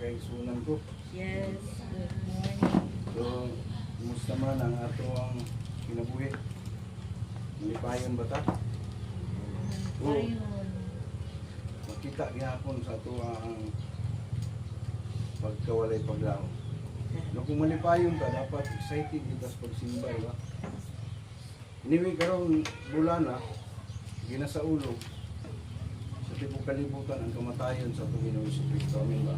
kaigsunan ko. Yes, good morning. So, kumusta man ang ato ang kinabuhi? Malipayon ba ta? Oo. Ayun. Makita gihapon sa ato ang pagkawalay paglaw. No, kung malipayon ka, dapat excited kita sa pagsimba, ba? Anyway, karong bulan na, ginasa ulo, sa tibok kalibutan ang kamatayon sa atong Ginoong Jesucristo. Amen ba?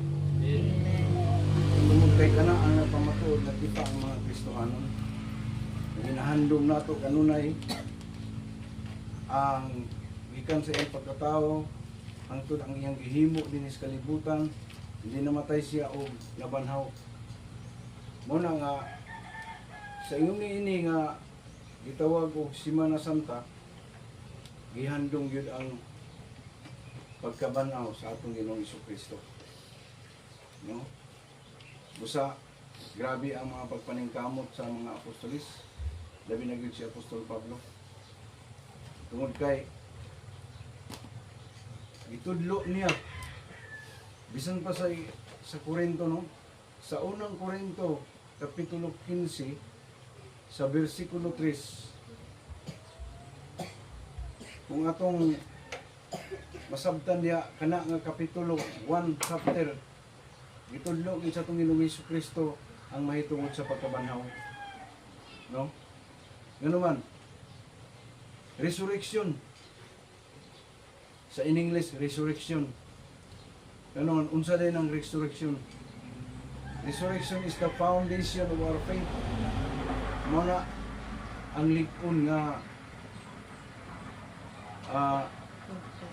Tungod kay kana ang nagpamatuod na kita ang mga Kristohanon. Ginahandom nato kanunay ang gikan sa iyang pagkatao, hangtod ang iyang gihimo dinis kalibutan, hindi namatay siya og nabanhaw. Muna nga sa ingon ini nga gitawag og Semana Santa, gihandom gyud ang pagkabanaw sa atong Ginoong Jesucristo. No? Busa, grabe ang mga pagpaningkamot sa mga apostolis. Labi na gyud si Apostol Pablo. Tungod kay gitudlo niya bisan pa sa Korinto, no? Sa unang Korinto kapitulo 15 sa bersikulo 3, kung atong masabtan diya kana nga kapitulo 1 chapter, gitudlo gid sa atong Ginoong Jesucristo ang mahitungod sa pagkabanhaw, no? Ngano man, resurrection sa in English, resurrection. Ganon, unsa din ang resurrection? Resurrection is the foundation of our faith. Muna ang lig-on nga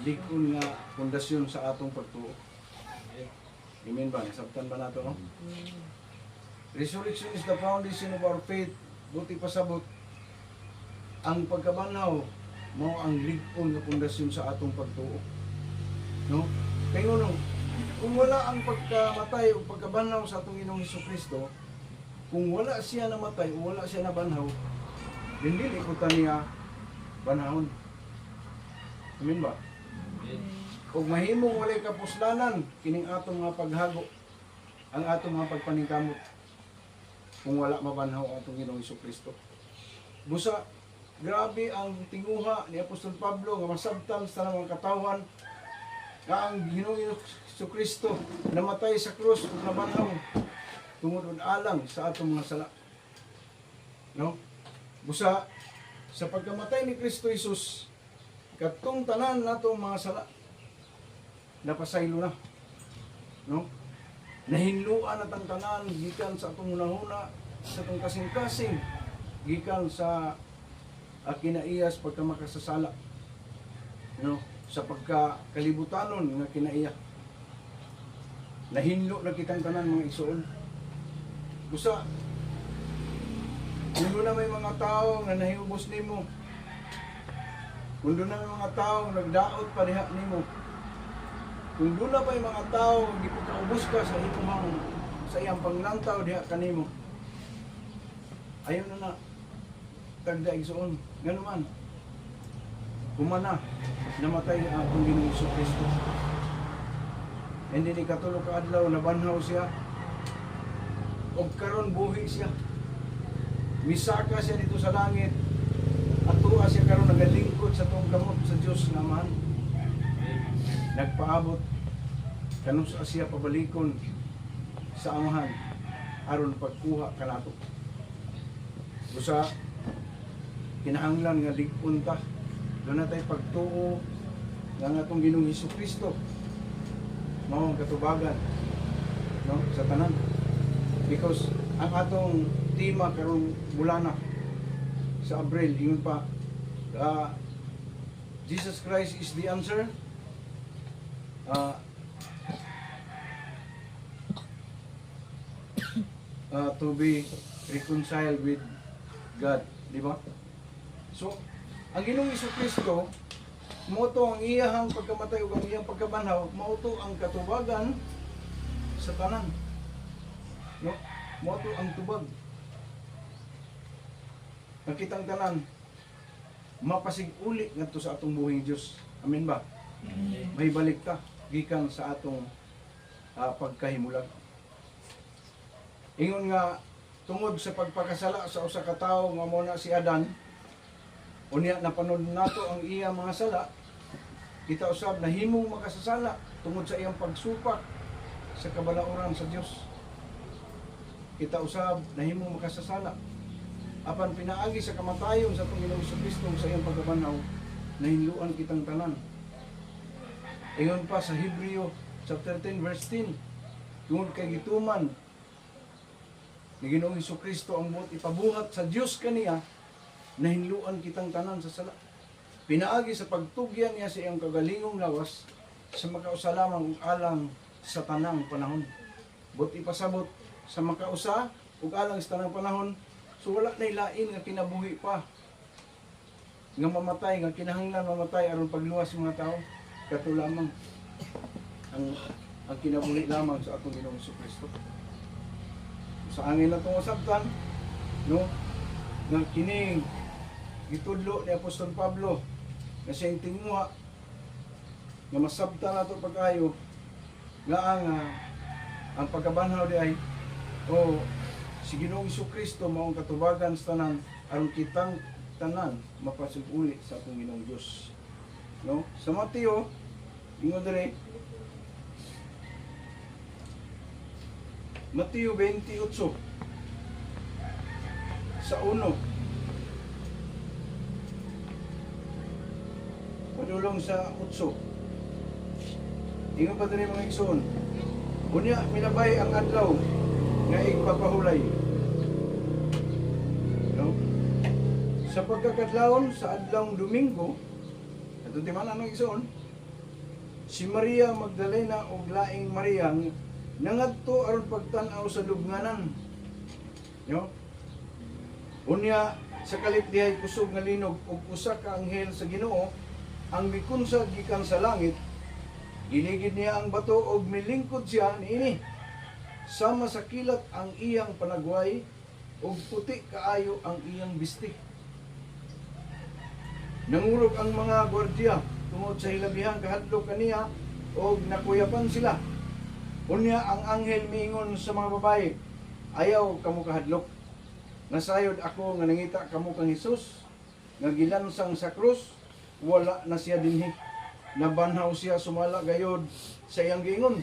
lig-on nga pundasyon sa atong pagtuo. Amen ba? Nasabtan ba nato, no? Resurrection is the foundation of our faith. Buti pasabot ang pagkabanhaw mo ang lig-on nga pundasyon sa atong pagtuo. No? Kaya no, kung wala ang pagkamatay o pagkabanhaw sa atong Ginoong Jesucristo, kung wala siya namatay o wala siya nabanhaw, hindi ikutan niya banhawon. Amen ba? Kung mahimong walay kapuslanan, kining atong mga paghago, ang atong mga pagpaningkamot, kung wala mabanhaw ang atong Ginoong Jesucristo. Busa, grabe ang tinguha ni Apostol Pablo nga masabtan sa mga katawan nga ang Ginoong Jesucristo namatay sa krus ug nabanhaw tungod og alang sa atong mga sala. No? Busa sa pagkamatay ni Kristo Jesus, katong tanan natong mga sala napasaylo na. No? Nahinluan at ang tanan gikan sa atong hunahuna, sa atong kasing-kasing, gikan sa kinaiyas pagkamakasasala, no? Sa pagkakalibutanon nga kinaiya, nahinlo na kitang tanan mga igsoon. Busa, kung na may mga tao nga nahiubos nimo, kung na may mga tao nagdaot pa diha nimo, kung doon na pa yung mga tao hindi po kaubos ka sa itumang sa iyang panglantaw diha kanimo, ayaw na tagda igsoon. Ngano man, humana, namatay ang atong Ginoong Jesucristo. Hindi ni katulog ka adlaw, nabanhaw siya. O karon buhi siya. Misaka siya dito sa langit. At tuwa siya karon nagalingkod sa tuong kamot sa Diyos na Amahan. Nagpaabot kanus siya pabalikon sa Amahan aron pagkuha kanato. Busa, kinahanglan nga lig-on ta. Doon na tayo pagtuo ng atong Ginoong Jesucristo. Mao ang katubagan, no, sa tanan. Because ang atong tema karong bulana sa Abril, ingon pa, Jesus Christ is the answer. To be reconciled with God, di ba? So, ang Ginoong Jesucristo, moto ang iyahang pagkamatay o ang iyang pagkabanhaw, moto ang katubagan sa tanan. No? Moto ang tubag. Nakitang tanan, mapasig-uli ngadto sa atong buhing Dios. Amen ba? May balik ta gikan sa atong pagkahimulag. Ingon nga tungod sa pagpakasala sa usa ka tawo nga mao na si Adan, unya napanood nato ang iya mga sala, kita usab nahimong makasasala tungod sa iyang pagsupak sa kabalauran sa Dios. Kita usab nahimong makasasala apan pinaagi sa kamatayon sa atong Ginoong Kristo sa iyang pagkabanhaw, nahinluan kitang tanan. Ingon pa sa Hebreo chapter 10 verse 10, tungod kay gituman ni Ginoong Kristo ang buot ipabuhat sa Dios kaniya, nahinluan kitang tanan sa sala. Pinaagi sa pagtugyan niya sa iyang kagalingong lawas sa makausa lamang ug alang sa tanang panahon. Buot ipasabot sa makausa ug alang sa tanang panahon, so wala nay lain nga kinabuhi pa nga mamatay, nga kinahanglan mamatay aron pagluwas sa mga tao. Kato lamang ang kinabuhi lamang sa atong Ginoong Kristo. Sa angin na itong usabtan, no, nga kining gitudlo ni Apostol Pablo na siyang tinguha nga masabtan nato pagkayo nga ang pagkabanhaw di ay si Ginoong Kristo maong katubagan sa tanan aron kitang tanan mapasig-uli sa atong Ginoong Dios. No? Sa Mateo, ingon dire Mateo 28 sa 1. Padulong sa 8. Ingon pa din mga igsoon. Unya milabay ang adlaw nga igpapahulay. No? Sa pagkakadlawon sa adlawng Domingo, ato di man ang igsoon, si Maria Magdalena ug laing Maria nangadto aron pagtan-aw sa lubnganan. No? Unya sa kalit dihay kusog nga linog ug usa ka anghel sa Ginoo ang mikunsad gikan sa langit. Giligid niya ang bato ug milingkod siya niini. Sama sa kilat ang iyang panagway ug puti kaayo ang iyang bisti. Nangurog ang mga gwardiya tungod sa hilabihang kahadlok kaniya ug nakuyapan sila. Unya ang anghel miingon sa mga babaye, ayaw kamo kahadlok. Nasayod ako nga nangita kamo kang Hesus nga gilansang sa krus, wala na siya dinhi. Nabanhaw siya sumala gayod sa iyang giingon.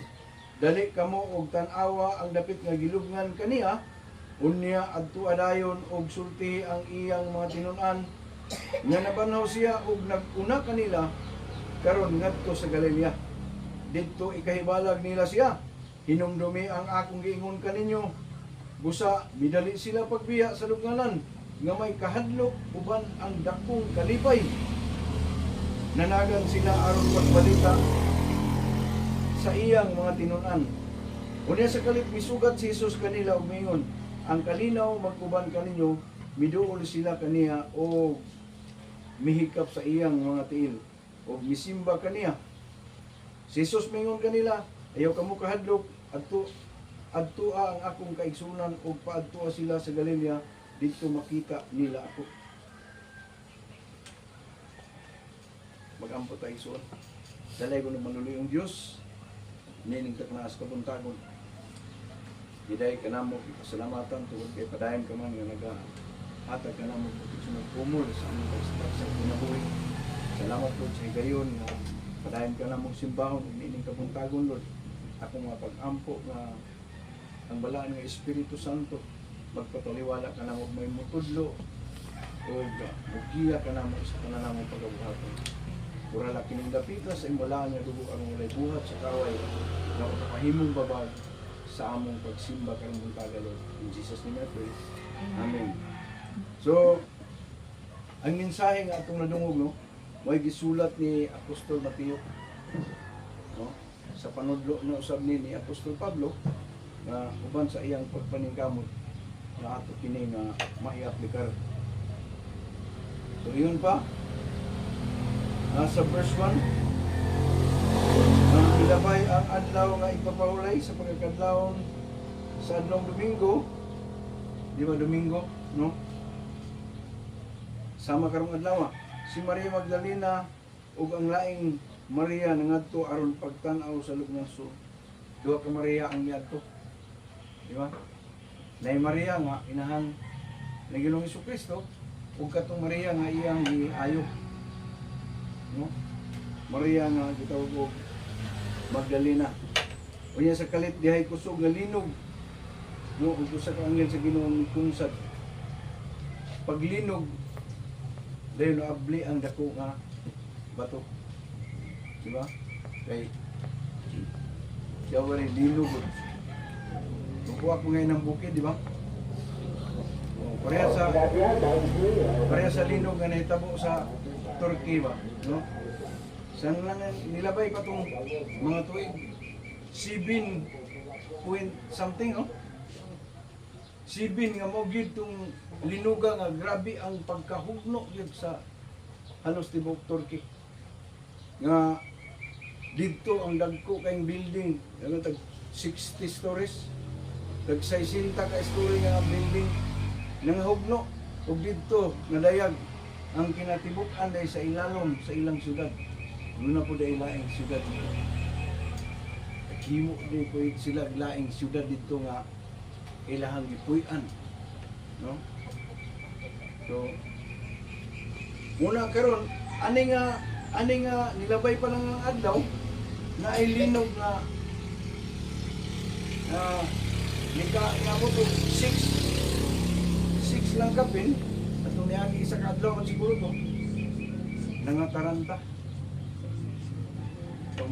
Dali kamo og tan-awa ang dapit nga gilubngan kaniya, unya adto adayon og sulti ang iyang mga tinun-an nga nabanhaw siya og naguna kanila karon ngadto sa Galilea. Didto ikahibalag nila siya. Hinumdumi ang akong giingon kaninyo. Busa midali sila pagbiya sa lubnganan nga may kahadlok uban ang dakong kalipay. Nanagan sila aron magbalita sa iyang mga tinun-an. Unya sa kalit misugat si Jesus kanila ug miingon, ang kalinaw magkuban kaninyo, miduol sila kaniya o mihikap sa iyang mga tiil o misimba kaniya. Si Jesus miingon kanila, ayaw kamo kahadlok, adtua ang akong kaigsunan ug paadtua sila sa Galilea, dito makita nila ako. Mag-ampo tayo igsuon. Dalay ko ng manuluyong Diyos, nining taknaas kabuntagon. Diday ka na mo, ipasalamatan, tungkol kay padayon ka man nga nag-hatag ka na mo, sunod pumul sa aming pagsitak sa kinabuhi. Salamat po sa higayon, nga padayon ka na mo simbahon, nining kabuntagon, Lord. Ako nga pag-ampo nga ang balaan ng Espiritu Santo, magpataliwala ka na mo may mutudlo, o mugiya ka na mo sa kananamong pagabuhaton. Kurala kining dapita sa imbalaan nga dugo ang walay buhat sa kaway na kapahimong babag sa among pagsimba karong buntaga, Lord. In Jesus' name I pray. Amen. So, ang mensahe nga atong nadungog, no, may gisulat ni Apostol Mateo, no, sa panudlo na usab ni Apostol Pablo na uban sa iyang pagpaningkamot na ato kini nga maiaplikar. So, yun pa. Nasa verse 1, ilabay ang adlaw nga ipapahulay sa pagkakadlawon sa adlawng Domingo. Di ba Domingo, no? Sama karong adlaw, si Maria Magdalena ug ang laing Maria nangadto aron pagtan-aw sa lubngan. So, duha ka Maria ang niadto. Di ba? Nay Maria nga inahang ng Ginoong Jesucristo ug katong Maria nga iyang giayo. No? Maria nga gitawag og Magdalena. Unya sa kalit dihay kusog nga linog. No, ug usa ka anghel sa Ginoong kungsad. Paglinog dayon naabli ang dako nga bato. Di ba? Kay siya wala linog. Kukuha ko ngayon ng bukid, di ba? Pareha sa linog nga nahitabo sa Turkey ba, no? Saan lang nilabay ko itong mga tuig 7 point something, no? 7 nga mo gid tong linuga nga grabe ang pagkahugno gid sa halos tibok Turkey. Nga dito ang dagko kayong building, ano tag 60 stories, tag 60 ka story nga building nangahugno ug dito nadayag ang kinatibuk-an dahil sa ilalom sa ilang syudad. Muna po dahil laing syudad dito. Himo din po sila laing syudad dito nga ilahang gipuy-an. No? So, muna karon ani nga nilabay pa lang ang adlaw na ay linog na nga po to 6 lang kapin at nung niagi isa ka adlaw man siguro to nangataranta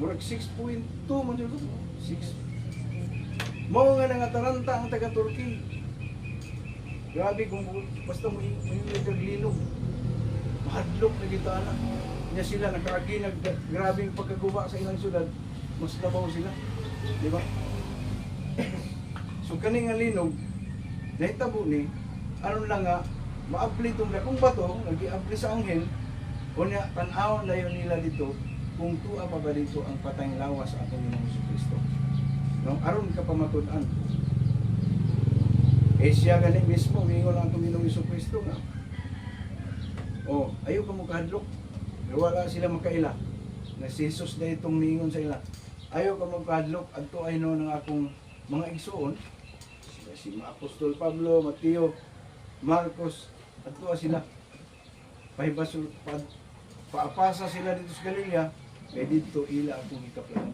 murag 6.2 man siguro 6 mo nga nangataranta ang taga Turkey. Grabe kung basta mo yung linog mahadlok na dito ana niya sila nakaagi grabing pagkaguba sa ilang syudad mas labaw sila, di ba? So kani nga linog nahitabo ni aron lang nga maabli itong dakong bato, nag-iabli sa anghel, o niya, tan-awon layon nila dito, kung tuwa pa ba dito ang patayng lawas sa atong Ginoong Jesucristo. No? Aron ka pamatudan. Siya gani mismo, mingon ang atong Ginoong Jesucristo nga. Ayaw ka mo kahadlok. Pero wala sila makaila. Na si Jesus na itong mingon sa ila. Ayaw ka mo kahadlok, adto ay no ng akong mga igsuon, si Apostol Pablo, Mateo, Marcos, at tuwa sila. Paapasa sila dito sa Galilea, kaya dito ila atong hikaplanan.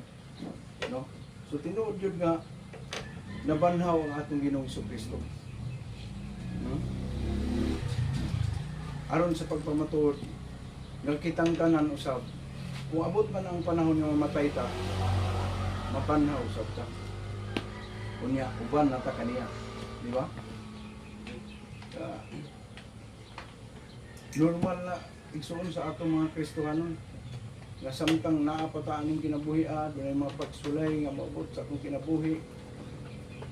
No? So tinuod yun nga, nabanhaw ang atong Ginoong Jesucristo. No? Aron sa pagpamatuod, nagkitang tanan usab, kung abot man ang panahon nga mamatay ta, mabanhaw usab ta. Kunya, uban nata kaniya. Di ba? Normal na igsuon sa atong mga Kristohanon nga samtang naapata aning kinabuhi doon ay mga pagsulay nga maabot sa atong kinabuhi,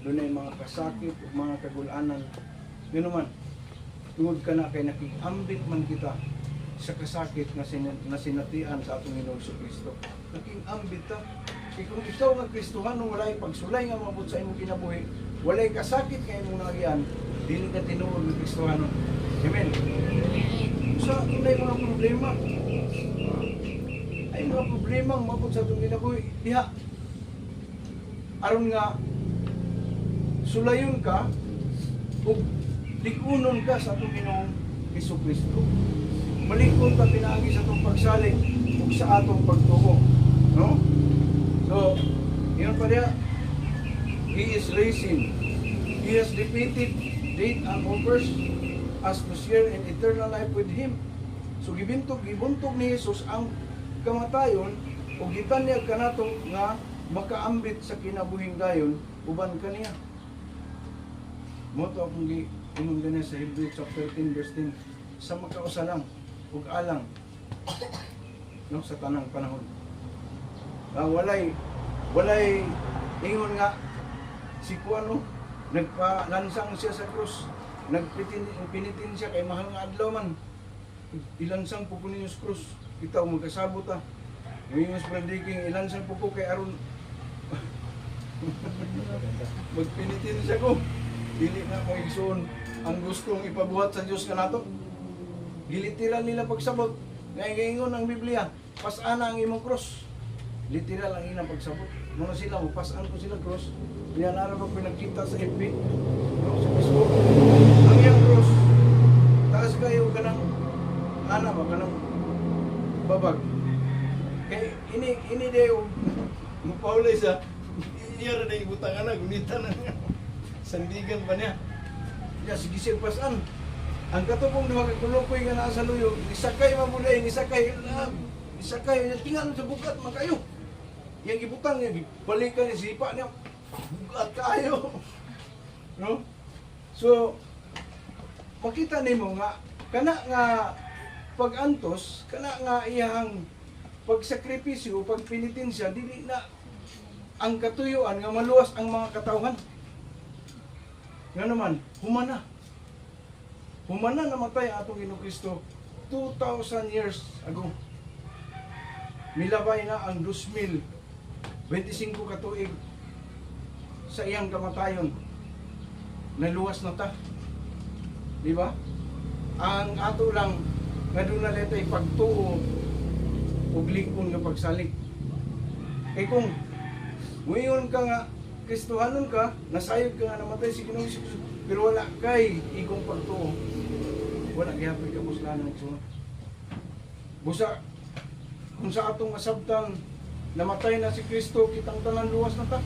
doon ay mga kasakit o mga kagulanan. Yun naman, tungod ka na kay nakikambit man kita sa kasakit na sinatian sa atong Ginoong Jesucristo. Nakikambit ta. Kung ikaw nga Kristohano, walay pagsulay nga maabot sa imong kinabuhi, walay kasakit kay imong nagian, dili ka tinuod ng Kristohano. Amen. Sa tunay mga problema, ay mga problema ang maabot sa itong kinabuhi, diha. Aron nga, sulayon ka, o likunon ka sa itong Ginoong Jesucristo. Malikon ka pinaagi sa itong pagsalig o sa atong pagtuo. No? So, yun pa diya, He is raising. He has defeated death and offers us to share in eternal life with Him. So gibuntog ni Jesus ang kamatayon o gitanyag kanato nga makaambit sa kinabuhing dayon uban kaniya. Mo to akong giingon ganyan sa Hebrews chapter 13 verse 10, sa makausalang ug alang no sa tanang panahon. Walay ingon nga si Kuano nagpalansang siya sa krus, pinitin siya kay mahal nga adlaw man. Ilansang po ko ninyo sa krus, itaw magkasabot ta. Ngayon sa brandiking, ilansang po ko kay aron magpinitin siya ko. Dili na ko igsoon ang gustong ipabuhat sa Diyos kanato. Gilitiran nila pagsabot. Ngayon ang Biblia, pasana ang imong krus. Literal ang inang pagsabot. Muna sila, pasan ko sila krus. Yan araw ko pinagkita sa FB. No, sa Facebook. Ang iyang cross, taas kayo ka ng, ana ba, ka ng babag. Kaya ini dayo, mapahulay sa, iya rin na ibutang anak, gunita na nga. Sandigan pa niya. Ya, sige siya pasan. Ang katupong duha kay kulukoy nga naa sa luyo, nisakay mabulay, nisakay, tingnan sa bukat makayo. Yang gibutang niya, balikan niya, sipa niya, bukat kayo. No? So, makita nimo nga, kana nga pag-antos, kana nga iyang pagsakripisyo, pagpinitensya, dili na ang katuyuan nga maluwas ang mga katawhan. Nga naman, humana. Humana namatay ang atong Ginoong Kristo 2,000 years ago. Milabay na ang 2025 katuig sa iyang kamatayon. Naluwas na ta. Di ba? Ang ato lang nga doon na letay pagtuo ug likon nga pagsalig. Kay kung ngayon ka nga Kristohanon ka, nasayod ka nga namatay si Ginoong Hesus, pero wala kay igong pagtuo. Wala gyapon ka puslanan sunod. Busa kung sa atong masabtan namatay na si Kristo, kitang tanan luwas na ta.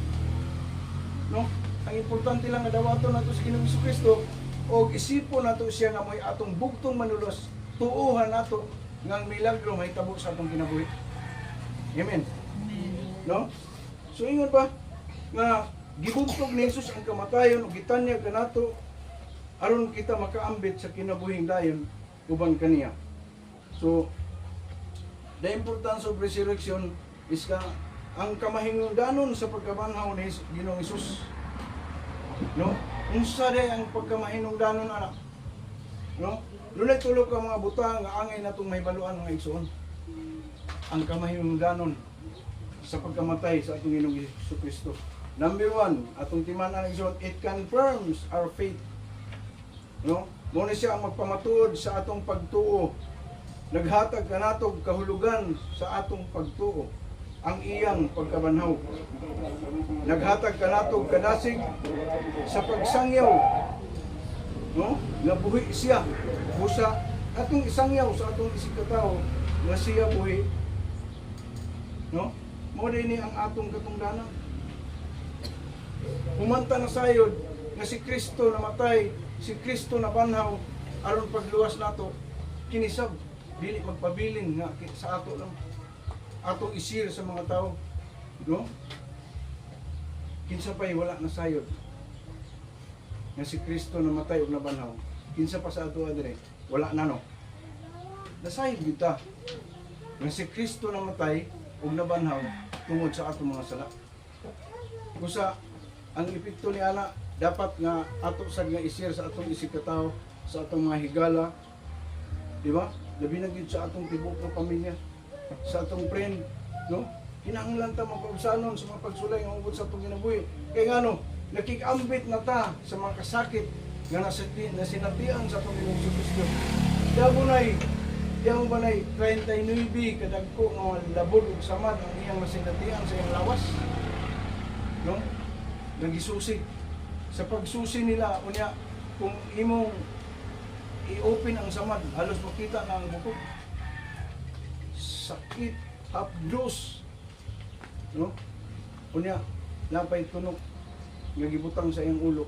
No? Ang importante lang nga dawaton nato si Ginoong Kristo o isipon nato siya nga mo'y atong bugtong manulos, tuuhan nato nga ang milagro mahitabo sa atong kinabuhi. Amen. No? So ingon pa nga gibugtog ni Jesus ang kamatayon ug gitanyag kanato aron kita makaambit sa kinabuhing dayon uban kaniya. So the importance of resurrection is ka ang kamahingdanon sa pagkabanhaw ni Ginoong Hesus. No? Unsa day ang pagkamahinungdanon anak? No? Dunay tulo ka mga butang nga angay natong mahibaluan mga igsoon. Ang kamahingdanon sa pagkamatay sa atong Ginoong Jesucristo. Number 1, atong timan-an igsoon, it confirms our faith. No? Muna siya ang magpamatuod sa atong pagtuo. Naghatag kanatog kahulugan sa atong pagtuo ang iyang pagkabanhaw. Naghatag kanatog kadasig sa pagsangyaw. No? Nabuhi siya busa atong isangyaw sa atong isikataw nga siya buhi. No? Mo ni ang atong katungdanan. Humanta na sayod nga si Kristo namatay, si Kristo nabanhaw aron pagluwas nato kinisab dili magpabiling nga sa ato lang atong isir sa mga tao, no? Kinsa pa'y wala na sayod nga si Kristo namatay ug nabanhaw, kinsa pa sa ato adre wala na, no? Nasayod kita nga si Kristo namatay ug nabanhaw tungod sa atong mga sala. Kusa ang epekto ni ana dapat nga ato sad nga isir sa atong isikataw, sa atong mga higala, di ba? Labi na gyud sa atong tibok nga pamilya, sa atong friend, no? Kinahanglan ta mapagsanon sa mga pagsulay nga ugod sa atong kinabuhi. Kay ngano, nakikambit na ta sa mga kasakit nga nasinatian sa atong Ginoong Jesucristo. Diyan ba nay 39 kadagko nga labod ug samad ang iyang masinatian sa iyang lawas. No? Nagisusi. Sa pagsusi nila, unya, kung imong i-open ang samad, halos makita na ang bukog. Sakit, hapdos. No? Unya, napay tunok, nga gibutang sa iyang ulo.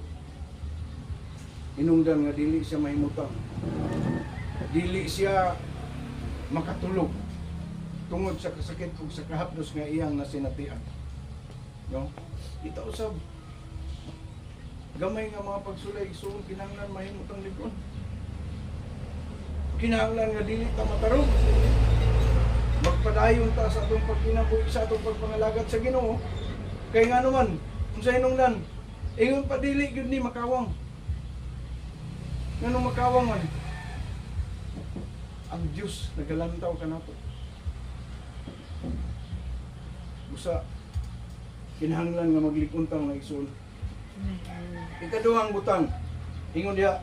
Inungdan nga dili siya mahimutang. Dili siya makatulog tungod sa kasakit ug sa kahapdos nga iyang nasinatian. No? Ita usab gamay nga mga pagsulay so kinahanglan mahimutang likon. Kinahanglan nga dili ta matarong. Magpadayon ta sa atong pagkinabuhi, sa atong pagpangalagat sa Ginoo. Kay nga naman, unsa hinungdan, ingon pa dili gyud ni makawang. Ngano makawang man? Ang Diyos nagalantaw kanato. Busa kinahanglan nga maglikuntang na igsoon. Ikaduhang butang, ingon diha,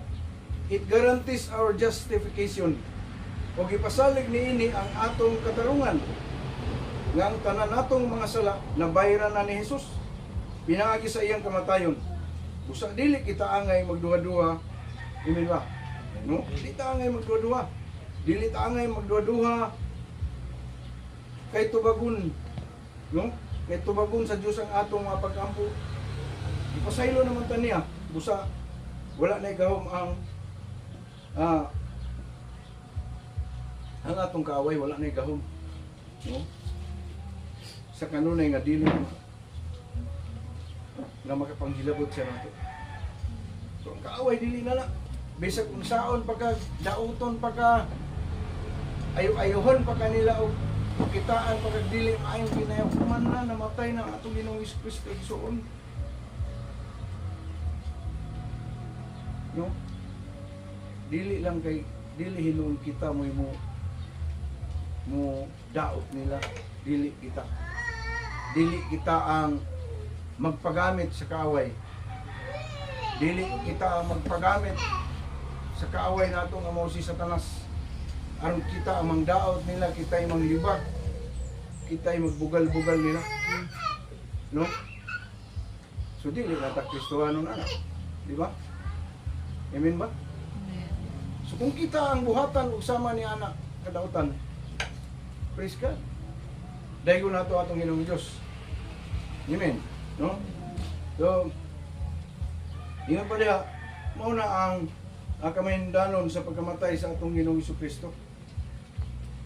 it guarantees our justification. O gipasalig niini ang atong katarungan nga ang tanan natong mga sala nabayaran na ni Jesus pinagi sa iyang kamatayon. Busa dili kita angay magduha-duha. Amen ba? No? Dili ta angay magduha-duha. Dili ta angay magduha-duha. Kay tubagon, no? Kay tubagon sa Dios ang atong mga pag-ampo. Ipasaylo naman ta niya. Busa wala na gahom ang atong kaaway, wala na gahom. No? Sa kanunay nga dili na makapanghilabot siya nato. So ang kaaway dili na lang. Bisag kung saon pagka dauton pagka ayo-ayohon pa kanila og kitaan pagka dili maayon kinayakuman na namatay na atong Ginoong Kristo igsoon. No? Dili lang kay dili hinuon kita mo daot nila, dili kita ang magpagamit sa kaaway, dili kita ang magpagamit sa kaaway nato nga mao si Satanas aron kita ang mangdaot nila, kita ay manglibag, kita ay magbugal-bugal nila, no? So dili na ta Kristohanon ana, di ba? Amen ba? Amen. So kung kita ang buhatan usama ni anak kadautan, praise God. Dahil na ito atong Ginoong Diyos. Amen. No? So, yun pa diha, mauna ang kamahindanon sa pagkamatay sa atong Ginoong Kristo.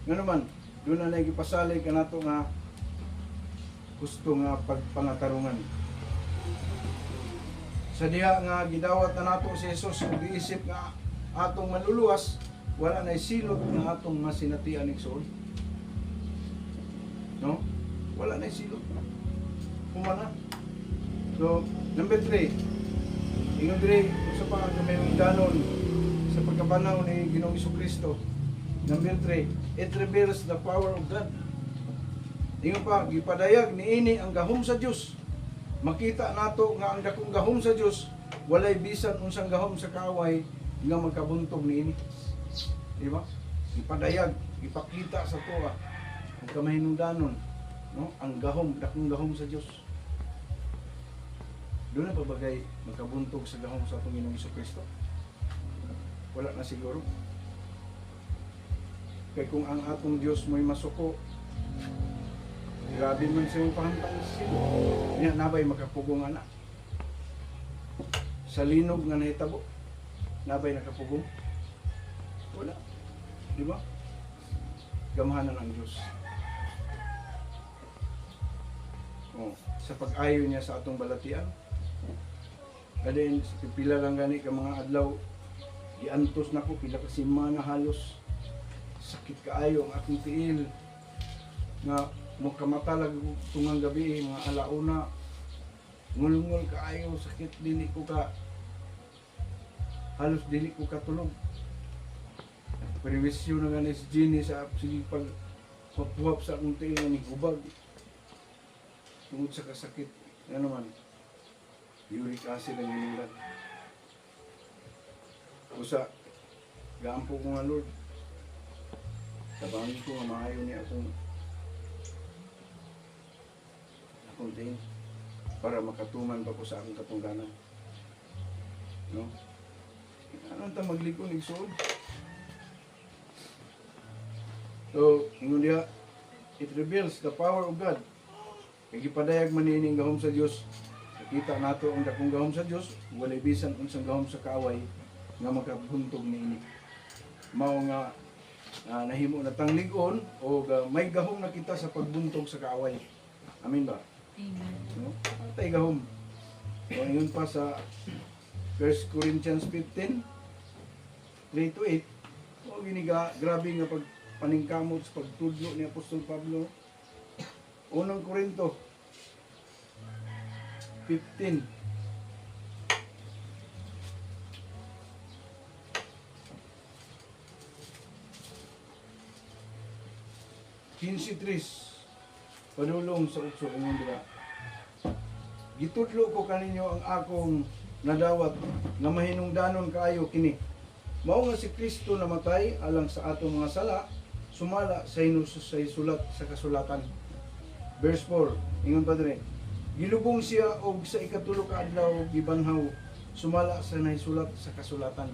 Nga naman, doon na nagipasali ka nato nga gusto nga pagpangatarungan. Sa diha nga gidawat na nato si Jesus, mag-iisip nga atong maluluwas, wala na silot nga atong masinatian ng soul. No? Wala na silot. Humana. So, number 3. Ingon dire sa pagkamahindanon sa pagkabanaw ni Ginoong Kristo. Number 3, it reveals the power of God. Ingon pa, gipadayag niini ang gahom sa Dios. Makita nato nga ang dakong gahom sa Dios, walay bisan unsang gahom sa kaaway nga magkabuntog niini. Di ba? Gipadayag, ipakita sa tuwa ang kamahinungdanon, no? Ang gahom, dakong gahom sa Dios. Doon na pabagay magkabuntog sa gahom sa atong Ginoong Kristo. Wala na siguro. Kaya kung ang atong Diyos mo'y masuko, grabe man siyang pahantang sila. Yan, nabay makapugong anak. Sa linog nga nahitabo, nabay nakapugong. Wala. Di ba? Gamahanan ang Diyos. Sa pag-ayo niya sa atong balatian. Kadin, pila lang gani ka mga adlaw, iantos na ko, pila ka simana halos. Sakit kaayo ang aking tiil. Nga, mukamatalag tungang gabi, mga alauna. Ngul-ngul kaayo, sakit, dili ko ka, halos dili ko katulog. Periwisyo na gani si Jenny sa sige pag papuhap sa akong tiil nga ni hubag. Tungod sa kasakit, ano naman, uric acid ang inilan. Usa, gaampo ko nga Lord, tabangin ko nga maayo niya akong tingin para makatuman pa ko sa akong katungdanan. No? Anong ta magliko ng igsoon? So, ingon diha, it reveals the power of God. Kaya gipadayag man niining gahom sa Dios. Nakita nato ang dakong gahom sa Dios, walay bisan unsang gahom sa kaaway nga makabuntog niini. Mao nga nahimo na tanglig-on o may gahom na kita sa pagbuntog sa kaaway. Amen ba? Amen. No? Tay gahom. O yun pa sa 1 Corinthians 15, 3-8. O giniga, grabe nga pagpaningkamot sa pagtudlo ni Apostol Pablo. Unang Korinto 15. Padulong sa utso ingon diha. Gitudlo ko kaninyo ang akong nadawat nga mahinungdanon kaayo kini. Mao nga si Kristo namatay alang sa atong mga sala, sumala sa sulat sa kasulatan. Verse 4, ingon pa dire, gilubong siya og sa ikatulo ka adlaw gibanhaw sumala sa naisulat sa kasulatan.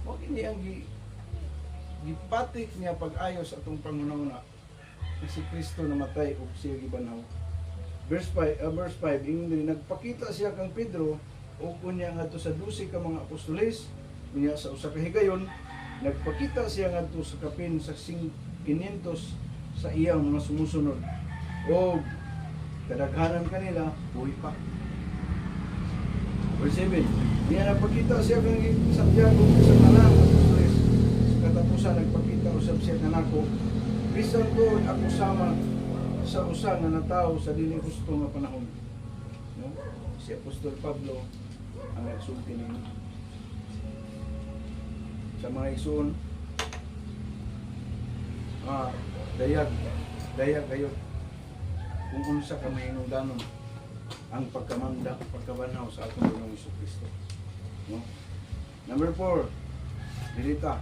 Mo kini ang gipatik niya pag-ayos atong pangunahuna na si Kristo namatay ug siya gibanaw. Verse 5 ingon diri, nagpakita siya kang Pedro o kunya ngadto sa 12 ka mga apostoles unya sa usa ka higayon nagpakita siya ngadto sa kapin sa 500 sa iyang mga sumusunod o kadaghanan kanila buhi pa. Verse 7, niya nagpakita siya kang Santiago sa tanan apostoles sa katapusan nagpakita usab siya kanako bisan ko ako sama sa usa nga natawo sa dili husto nga panahon. No? Si Apostol Pablo ang nagsulti nini. Sa mga igsoon, dayag kayo kung unsa ka mahinungdanon ang pagkamanda, pagkabanaw sa atong Ginoong Jesucristo. No? Number 4, dilita.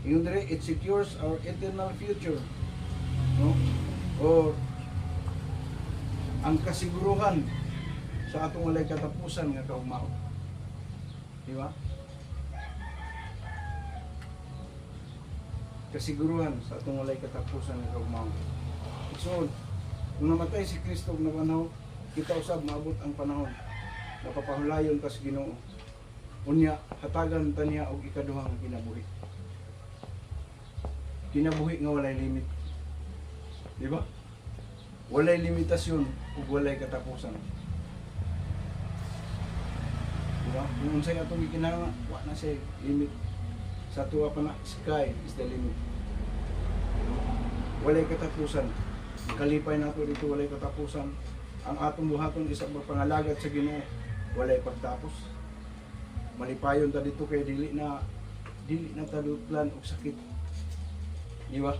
Ingon dire, it secures our eternal future. No? O ang kasiguruhan sa atong walay katapusan nga kaugmao. Di ba? Kasiguruhan sa atong walay katapusan nga kaugmao. So, kung namatay si Kristo na panahon, kita usab maabot ang panahon napapahulayon ta sa Ginoo. Unya hatagan ta niya og ikaduha nga kinabuhi. Kinabuhi nga walay limit. Di ba? Walay limitasyon ug walay katapusan. Di ba? Kung unsay atong gikinahanglan, wa na say limit. Sa tuwa pa na, sky is the limit. Walay katapusan. Kalipay nato dito walay katapusan. Ang atong buhaton isang pangalagat sa Ginoo, walay pagtapos. Malipayon ta dito kay dili na talutlan og sakit. Di ba?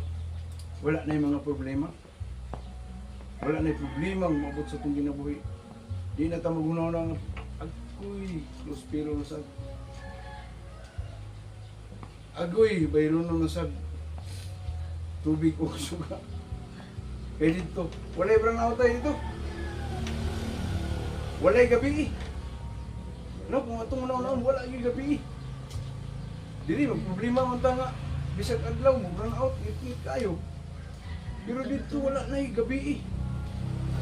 Wala na yung mga problema. Wala na yung problema ang maabot sa itong ginabuhi. Di na ta magunaw ng agoy, luspiro na sad. Agoy, bayron na sad. Tubig o suga. Kaya dito, walay brownout tayo dito. Walay gabi. No, kung atong naon wala yung gabi. Dili, problema man ta nga. Bisag adlaw mo, brownout, ngit kayo. Pero dito wala na yung gabi.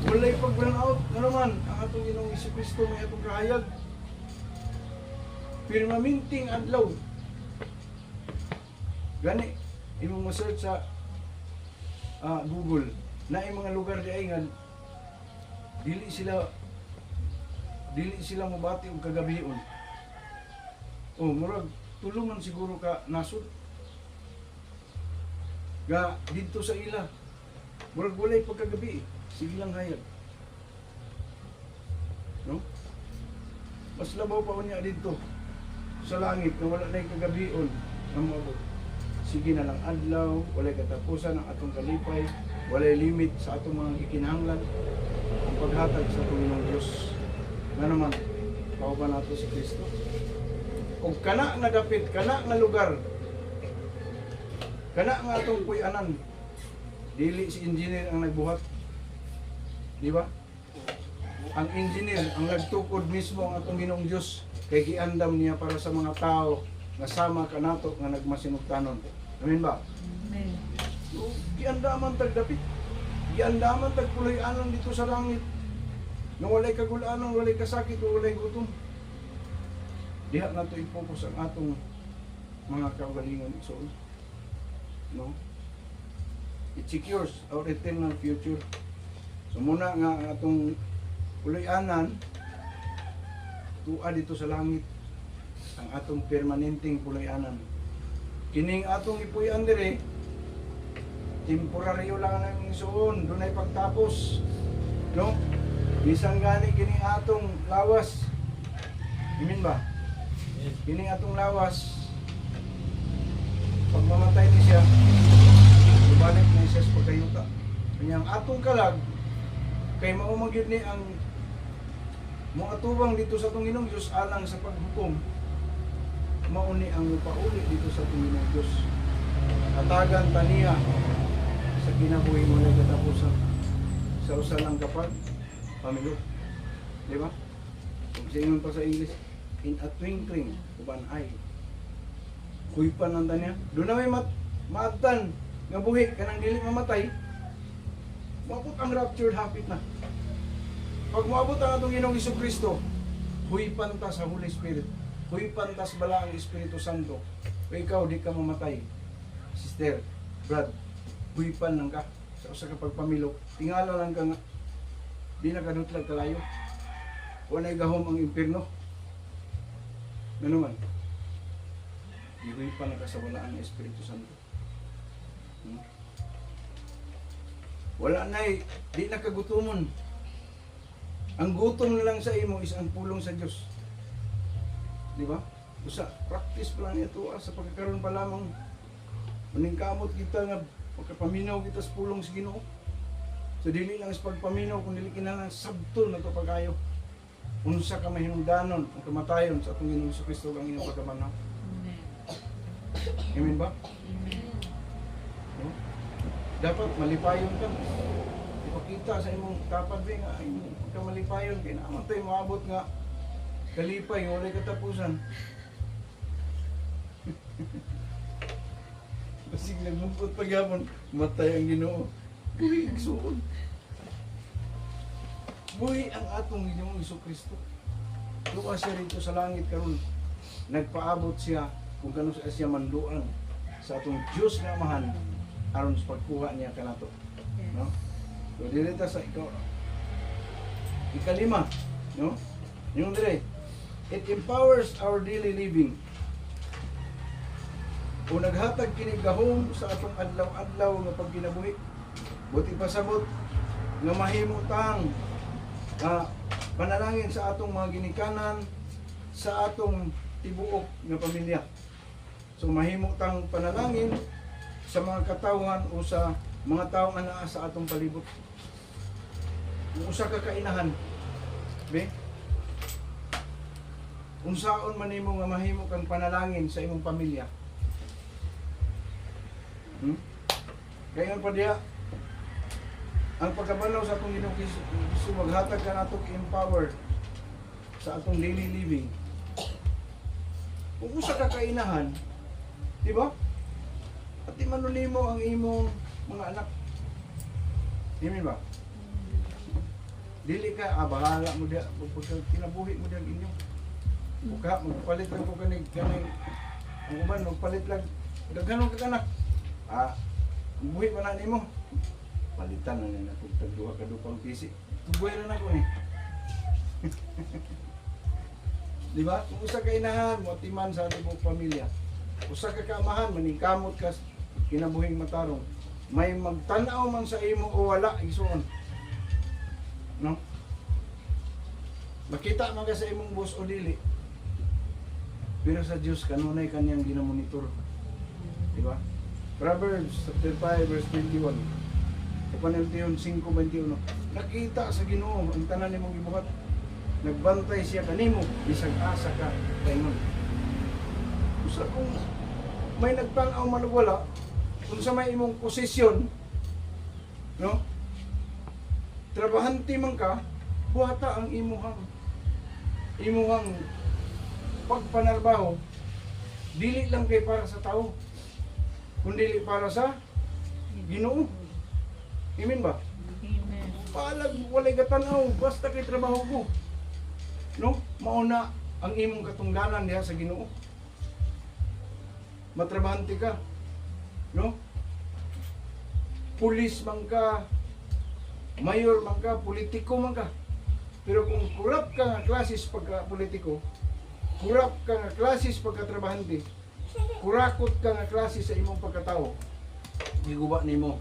Walay pag-brownout. Nga naman, ang atong Ginoong Jesucristo may atong kahayag. Pirmaminting adlaw. Gani, imong ma-search sa Google na yung mga lugar di ay nga dili sila mabati og kagabion. O murag tulungan siguro ka nasud. Ga dito sa ila. Murag walay pagkagabi. Sige lang hayag. No? Mas labaw pa unya dito sa langit na wala na yung kagabion ang maabot. Sige na lang adlaw, walay katapusan ang atong kalipay, walay limit sa atong mga ikinahanglan, ang paghatag sa Panginoong Diyos. Nga naman, kauban nato si Kristo. O kana nga dapit, kana nga lugar, kana nga atong puy-anan, dili si engineer ang nagbuhat. Di ba? Ang engineer, ang nagtukod mismo ang atong Ginoong Diyos, kay giandam niya para sa mga tao nga sama kanato nga nagmasinugtanon. Amen ba? Amen. So, giandaman tag dapit. Giandaman tag puloy-anan dito sa langit. Nang walay kagulanon, walay kasakit, walay gutom. Diha na to i-focus ang atong mga kaugalingon igsoon. No? It secures our eternal future. So muna nga ang atong puloy-anan tuwa dito sa langit. Ang atong permanenteng puloy-anan. Kining atong ipuy-an dire temporaryo lang ang igsoon, dunay pagtapos. No? Bisan gani kining atong lawas. Amen ba? Kining atong lawas pag mamatay ni siya, ibalik na siya sa pagkayuta. Kanyang atong kalag kay mao man gyud ni ang mga tubang dito sa atong Ginoong Diyos alang sa paghukom. Mauni ang pauli dito sa atong Ginoong Diyos. Hatagan taniya sa kinabuhi mo na katapusan sa usa lang kapag pamilyo. Di ba? Kung sa ingon pa sa English, in a twinkling of an eye. Kuypan ang tanya. Doon na may maagtan nga buhi kanang dili mamatay. Moabot ang raptured hapit na. Pag moabot ang atong Ginoong Hesukristo, huipan ta sa Holy Spirit. Huipan ta sa bala ang Espiritu Santo. O ikaw di ka mamatay. Sister, Brad, huipan lang ka sa usa ka pagpamilok. Tingala lang ka nga di nakadutlag kalayo. Walay gahom ang impierno. Ano man? Ihuipan lang ka sa wala ang Espiritu Santo. Wala na di na kagutumon. Ang gutom na lang sa imo is ang pulong sa Dios. Di ba? Usa, practice pa lang ito sa pagkakaroon pa lamang maningkamot kita nga pagkapaminaw kita sa pulong sa Ginoo. So dili lang sa pagpaminaw kung dili kinahanglan sabtol na to pagayo. Unsa ka mahinungdanon ang kamatayon sa atong Ginoong Hesukristo ang inyong pagkamanaw. Amen. Amen ba? Amen. No? Dapat malipayon ka. Ipakita sa imong tapat nga imong pagkamalipayon kay naman tayo maabot nga kalipay nga walay katapusan. Basig nagmungkot pagyapon, matay ang Ginoo. Buhi ang suod. Buhi ang atong Ginoong Hesukristo. Luwa siya rito sa langit karon. Nagpaabot siya kung kano siya manduan sa atong Diyos nga amahan aron sa pagkuha niya kanato. Yes. No? So direta sa ikaw. Ikalima, no? Yung dire, it empowers our daily living. Kung naghatag kini gahom sa atong adlaw-adlaw nga pagkinabuhi, buti pasabot nga mahimo tang panalangin sa atong mga ginikanan, sa atong tibuok nga pamilya. So mahimo tang panalangin sa mga katawhan o sa mga taong anaa sa atong palibot. Kung usa ka kainahan, be, kung saon man nimo nga mahimo kang panalangin sa imong pamilya. Kaya pa diya, ang pagkabanaw sa atong Ginoong Hesus maghatag ka natong empower sa atong daily living. Kung usa ka kainahan, di ba? At imanunimo ang imong mga anak. Amen ba? Dili ka, bahala mo diya, pagka kinabuhi mo diya ang inyo. Buka, magpalit lang po kanig, ang uban, magpalit lang. Daghanon ka anak. Buhi pa na nimo. Palitan na nila kung tagduha ka dupang pisi. Tubuhay na ako ni. Di ba? Kung usa ka inahan, mo timan sa ating pamilya. Usa ka kaamahan, maningkamot ka, kinabuhing matarong. May magtanaw man sa imo o wala, isuon. No? Makita man ka sa imong boss o dili. Pero sa Diyos, kanunay kanyang ginamonitor. Di ba? Proverbs chapter 5 verse 21. Panaltiyon 5:21. Nakita sa Ginoo ang tanan nimong gibuhat. Nagbantay siya kanimo bisag asa ka kaingon. Usa kung may nagtan-aw man o wala, kung sa may imong posisyon, no? Trabahante man ka, buhata ang imuhang pagpanarbaho. Dili lang kay para sa tao, kundi para sa Ginoo. Amen ba? Amen. Palag walay katanaw basta kay trabaho ko. No? Mauna ang imong katungdanan diha sa Ginoo. Matrabahante ka. No? Pulis man ka, mayor man ka, politiko man ka. Pero kung kurap ka nga klases pagka politiko, kurap ka nga klases pagka trabahante, kurakot ka nga klase sa imong pagkatao, giguba nimo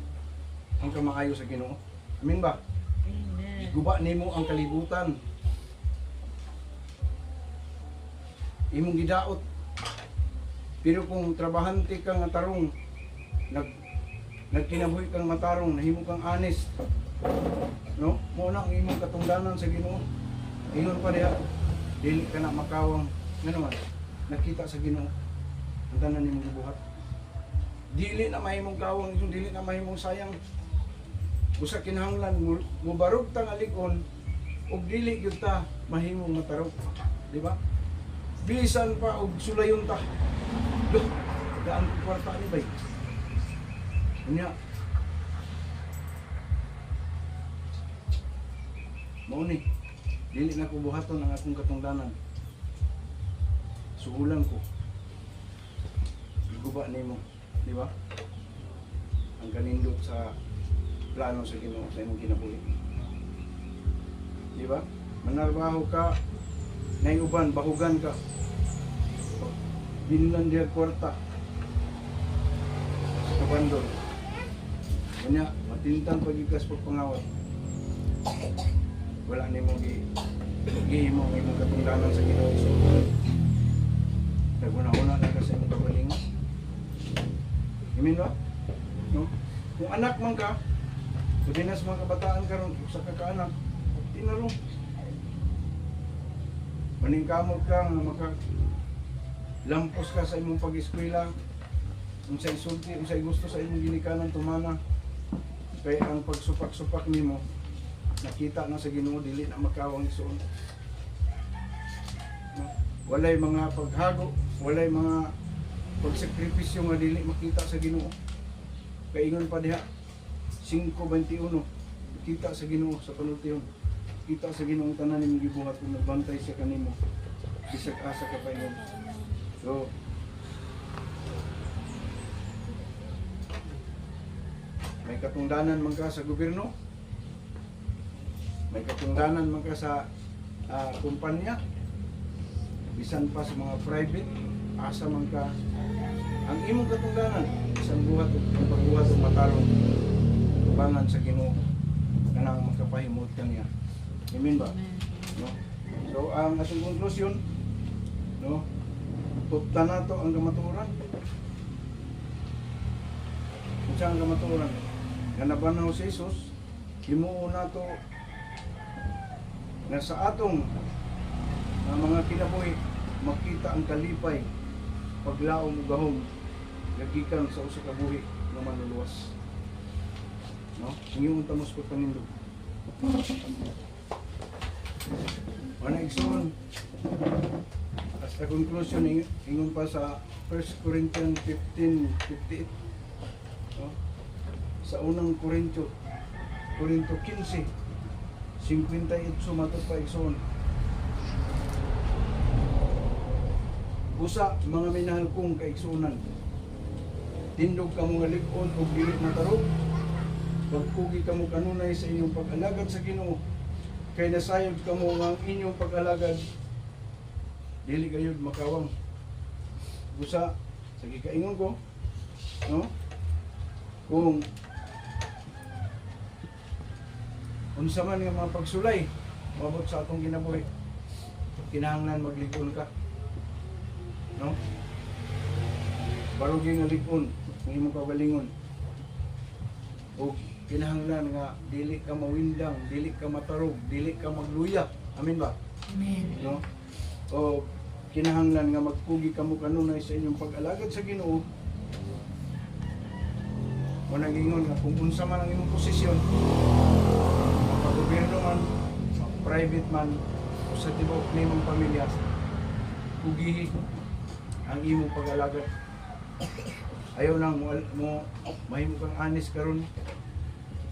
ang kamaayo sa Ginoo. Amen ba? Amen. Giguba nimo ang kalibutan. Imong gidaot. Pero kung trabahante ka nga tarong, nagkinabuhi kang matarong, nahimo kang honest, no? Mo na ang imong katungdanan sa Ginoo. Ingon pa diha, dili ka na makawang, ngano man, nakita sa Ginoo. Ang tanan nimong gibuhat. Dili na mahimong kawang, dili na mahimong sayang. Usa kinahanglan mo barog ta nga ligon ug dili gyud ta mahimong matarog, di ba? Bilisan pa og sulayon ta. Loh, daan ko kwarta ni bay. Unya. Mao ni. Dili na ko buhaton ang akong katungdanan. Suulan ko. Guba nimo, di ba? Ang kanindot sa plano sa Ginoo sa imong kinabuhi. Di ba? Manarbaho ka, nay uban, bahugan ka. Binlan diya kwarta. Sa kabandon. Kanya, matintang pagikas pagpangawat. Wala nimo gihimo ang imong katungdanan sa Ginoo. So, naguna-una na kasi imong kabalingon. Amen ba? No? Kung anak man ka, sabi na sa mga kabataan karon sa kakaanak, tinaro. Maningkamot ka nga lampos ka sa imong pag-eskwela, kung sa isulti, kung sa gusto sa imong ginikanan tumana, kaya ang pagsupak-supak nimo, nakita na sa Ginoo dili na makawang isuon. No? Walay mga paghago, walay mga pagsakripisyo nga dili makita sa Ginoo. Kaingon pa diha 5:21 kita sa Ginoo sa panultiyon. Kita sa Ginoo tanan nimong gibuhat kung nagbantay siya kanimo. Bisag asa ka pa ingon. So may katungdanan man ka sa gobyerno. May katungdanan man ka sa kumpanya. Bisan pa sa mga private, asa man ka. Ang imong katungdanan, isang buhat o pagbuhat o matarong tubangan sa Ginoo kanang makapahimot kaniya. Amen ba? No? So ang asong konklusyon, no? Tupta nato ang kamatuoran. Kung saan ang kamatuoran? Ganabanaw si Jesus, himuon nato na sa atong mga kinabuhi makita ang kalipay paglaom ug gahom gagikan sa usa ka buhi nga manluluwas. No? Ingong tamos ko panindog. Ana igsoon. Hasta conclusion ingon pa sa 1 Corinthians 15:58. No? Sa unang Korinto 15, 58 matud pa igsoon. Busa mga minahal kong kaigsunan, tindog ka mo nga lig-on o dili na tarog, pagpugi ka mo kanunay sa inyong pag-alagad sa Ginoo, kay nasayod ka mo nga ang inyong pag-alagad, dili kayod makawang. Busa, sa gikaingon ko, no? Kung unsa man nga mga pagsulay, mabot sa atong kinabuhi, kinahanglan maglig-on ka. No? Barugi nga lig-on, kung imong kabalingon. O kinahanglan nga dili ka mawindang, dili ka matarog, dili ka magluya. Amen ba? Amen. No? O kinahanglan nga magpugi ka mo kanunay sa inyong pag-alagad sa Ginoo. O nagingon nga kung unsa man ang imong posisyon, pag-gobyerno man, private man, o sa tibuok nimong pamilya, pugihi ang imong pag-alagad. Ayaw nang mo mahimo kang honest karon.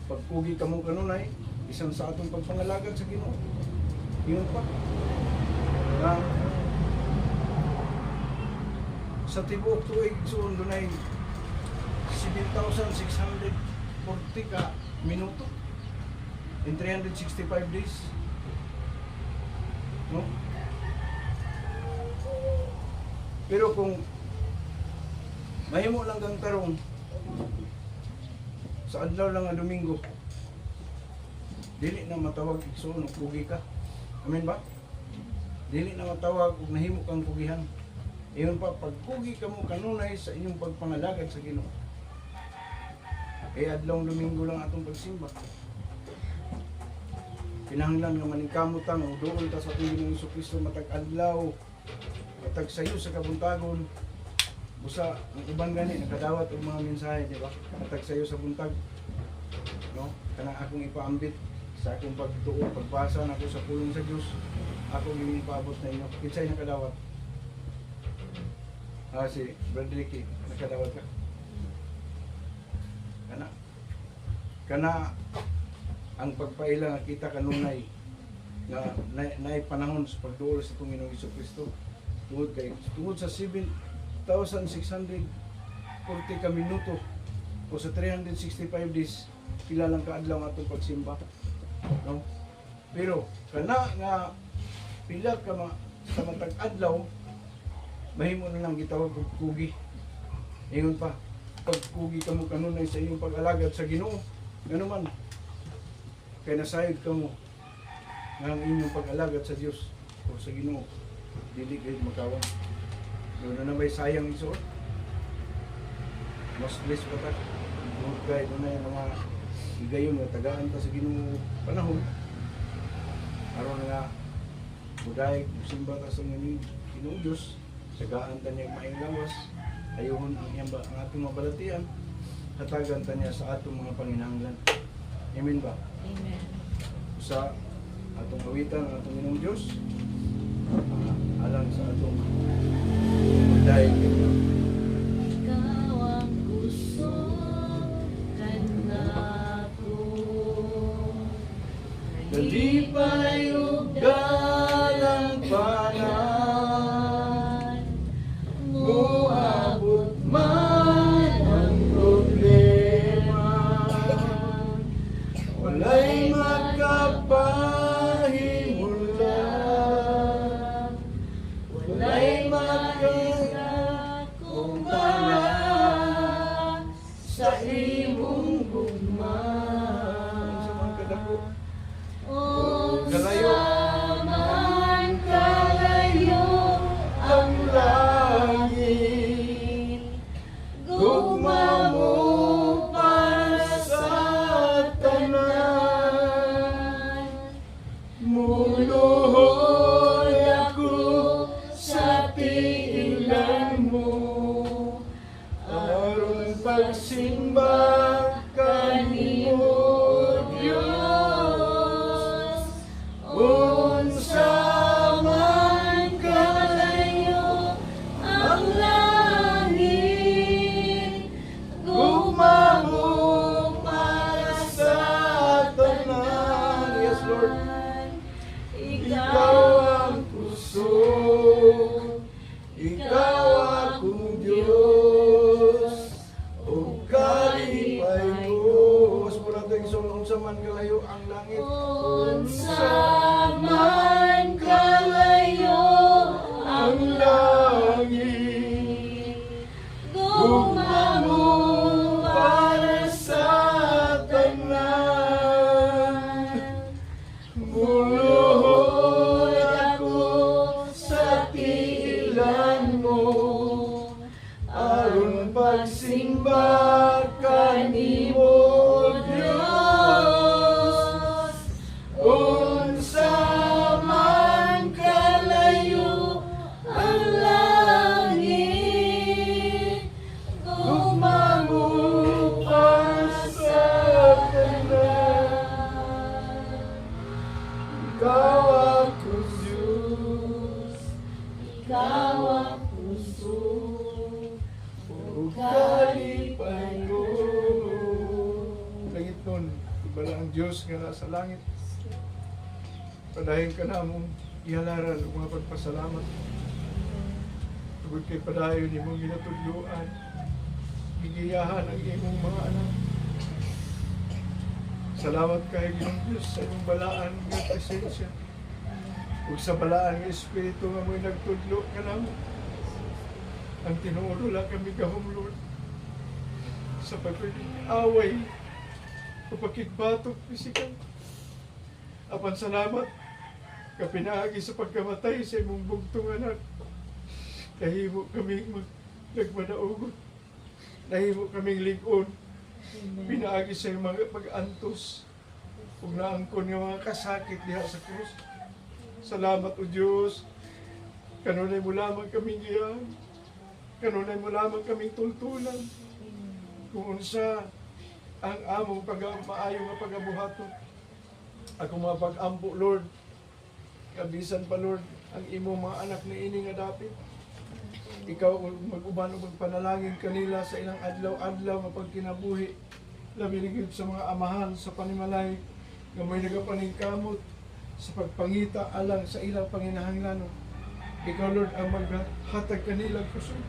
Pagpugi ka mo kanunay, isang sa atong pagpangalagad sa Ginoo. Ingon pa. Sa tibuok tuig suon dunay 7,640 ka minuto in 365 days. No? Pero kung mahimo lang kang tarong sa adlaw lang nga Domingo, dili na matawag igsoon og pugi ka. Amen ba? Dili na matawag og nahimo kang pugihan. Iyon pa, pagpugi ka mo kanunay sa inyong pagpangalagad sa Ginoo. Kaya adlaw Domingo lang atong pagsimba. Kinahanglan nga maningkamutan o doon ta sa ating Ginoong Jesucristo matag adlaw, matag sayo sa kabuntagon. Busa ang uban gani nakadawat og mga mensahe, di ba? Matag sayo sa buntag. No? Kanang akong ipaambit sa akong pagtuo, pagbasa nako sa pulong sa Dios. Ako yung ipaabot na inyo. Kinsay nakadawat? Si Brother Ricky, nakadawat ka. Kana ang pagpaila nga kita kanunay na naay panahon sa pagduol sa Panginoong Jesucristo tungod sa 7,640 ka minuto o sa 365 days pila lang ka adlaw nga atong pagsimba, no? Pero kana nga pila ka sa matag adlaw mahimo na lang gitawag og kugi. Ingon pa, pagkugi ka mo kanunay sa iyong pag-alagad sa Ginoo, ngano man kay nasayod ka mo nga ang inyong pag-alagad sa Dios o sa Ginoo dili kayo makawan. Doon na may sayang isuot. Mas blessed pa ta. Doon kayo na yung mga higayon na tagaan ta sa Ginoo panahon. Aron nga buday simba ta sa Ginoo Dios, tagaan ta niya maayong lawas. Ayuhon ang atong mabalatian, hatagan ta niya sa atong mga panginahanglan. Amen ba? Amen. Sa atong kawitan ang atong Ginoong Diyos, alang sa atong dahil Ikaw ang gusto kanako. Nalipay ug dalang panan, muabot man ang problema, walay makapahimulan, walay makakumpara sa imong gugma. Sa mga kadako, kalayo man kalayo ang langit, gugma mo para sa tanan. Muluhod ako sa tiilan mo, aron pagsimba kanimo Diyos. Unsa man kalayo ang langit, gugma mo para sa tanan. Yes, Lord. Ikaw ang puso, ikaw akong Diyos, o kalipay ko. Mas mula ito yung sulong sa man kalayo ang langit. unsa man kalayo Ang langit, gugma mo para sa tanan. Muluhod ako sa tiilan mo, aron pagsimba kanimo Diyos. Unsa man kalayo ang langit, gugma mo para sa tanan. Ikaw ako Diyos, ikaw ang puso, o kalipay ko. Langit nun, ibala ang Diyos nga nasa langit. Padayon ka na mong ihalaran o mga pagpasalamat. Tugod kay padayon imong ginatudluan, gigiyahan ang imong mga anak. Salamat kay Ginoong Diyos sa imong balaan nga presensya. Ug sa balaan nga Espiritu nga mo'y nagtudlo ka namo. Ang tinuod lang kami gahom, Lord, sa pag-away, pagkikbatok, pisikal. Apan salamat, kapinaagi sa pagkamatay sa imong bugtong anak. Nahimo kaming nagmanaogot. Nahimo kaming ligon. Pinaagi sa imong mga pag-antos. Kung naangkon nga mga kasakit diha sa krus. Salamat o Diyos. Kanunay mo lamang kaming giyan. Kanunay mo lamang kaming tultulan. Kung unsa ang among maayo nga pagabuhaton. Ako mga pag-ampo, Lord. Kabisan pa, Lord, ang imong mga anak na ini nga dapit. ikaw mag-uban o magpanalangin kanila sa ilang adlaw-adlaw nga pagkinabuhi. Labi na gyud sa mga amahan sa panimalay nga may nagapaningkamot sa pagpangita alang sa ilang panginahanglan. Ikaw Lord ang maghatag kanila kusog.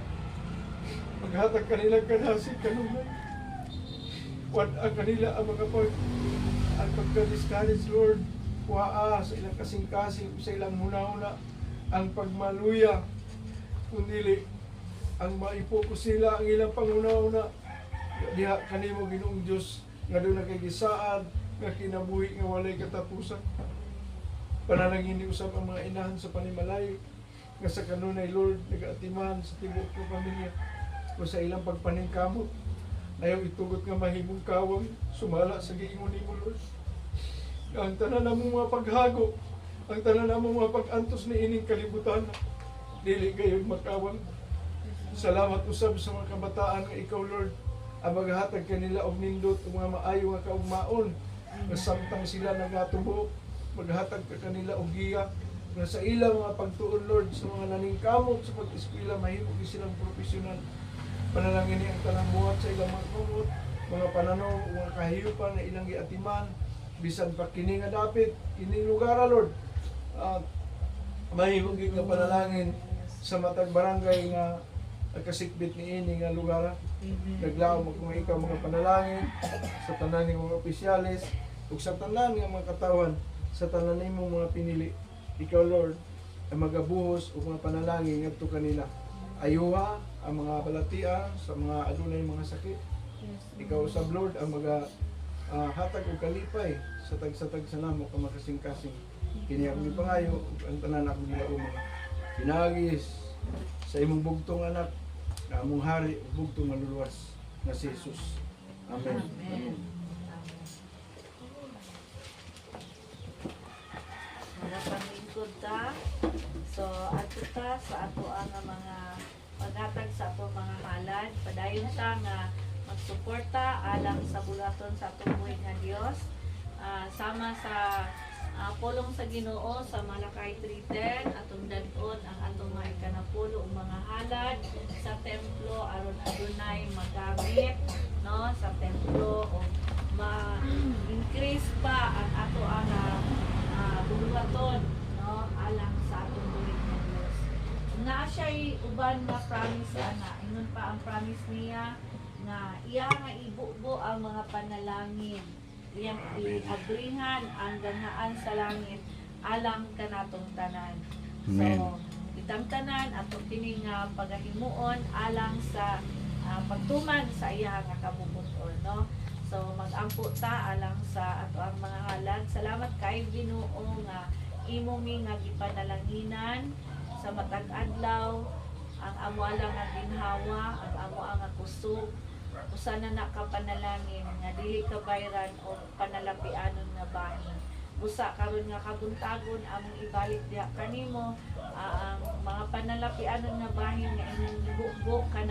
Maghatag kanila kanasig kanunay. Wad ang kanila ang mga ang pagka-discourage Lord. Waa sa ilang kasing-kasing, sa ilang huna-huna ang pagmaluya. Kundili ang maipokus sila ang ilang panguna-una diha kanimo Ginoong Dios nga doon nakagisaad nga kinabuhi nga walay katapusan. Panalangin ni usab ang mga inahan sa panimalay nga sa kanunay Lord nagaatiman sa tibuok ng pamilya o sa ilang pagpaningkamot. Ayaw itugot nga mahimong kawang sumala sa giingon nimo Lord. Ang tanan namong mga paghago, ang tanan namong mga pag-antos ni ining kalibutan, dili gayud makawang. Salamat usab sa mga kabataan nga ikaw Lord ang maghatag kanila og nindot og mga maayo nga kaugmaon nga samtang sila nagatubo maghatag ka kanila og giya nga sa ilang mga pagtuon Lord sa mga naningkamot sa pag-eskwela mahimo gyud silang profesional. Panalangin ni ang tanang buhat sa ilang mga kumot, mga pananaw ug mga kahiyupan na ilang giatiman bisan pa kini nga dapit kini lugar Lord. Mahimo gyud nga panalangin sa matag barangay nga nagkasikbit ni ini nga lugar. Naglaom mo kung ikaw mga panalangin sa tanan ng mga opisyalis ug sa tanan ng mga katawan sa tanan nimong mga pinili. Ikaw Lord ang magabuhos ug mga panalangin ngadto kanila. Ayuha ang mga balatian sa mga adunay mga sakit. Ikaw sa Lord ang hatag og kalipay sa tag sa namo ka makasing-kasing. Kini ang pangayo ug ang tanan ako nila mga pinagis sa imong bugtong anak na among hari ug bugtong maluluwas na si Jesus. Amen. Amen. Mga panglingkod ta. So ato ta sa ato ang mga paghatag sa ato mga halad. Padayon ta nga magsuporta alang sa bulaton sa atong buhay nga Dios. Sama sa pulong sa Ginoo sa Malakay 3:10 atong dadon ang atong mga ikanapulo ug mga halad sa templo aron adunay magamit no sa templo o ma-increase pa ang ato ang buluhaton no alang sa atong buhay nga Dios. Na siya'y uban nga promise ana ingon pa ang promise niya nga iya nga ibubo ang mga panalangin iyang i-agrihan ang ganhaan sa langit alang kanatong tanan. Amen. So, itang tanan atong kini nga pagahimuon alang sa pagtuman sa iya nga kabubuton, no? So, mag-ampo ta alang sa ato ang mga halad. Salamat kay Ginoo nga imo mi nga gipanalanginan sa matag adlaw ang amo lang nga ginhawa, ang amo ang kusog usa na nakapanalangin nga dili kabayran o panalapianon nga bahin. Busa karon nga kabuntagon among ibalik diha kanimo ang mga panalapianon nga bahin nga imong gibugbog kana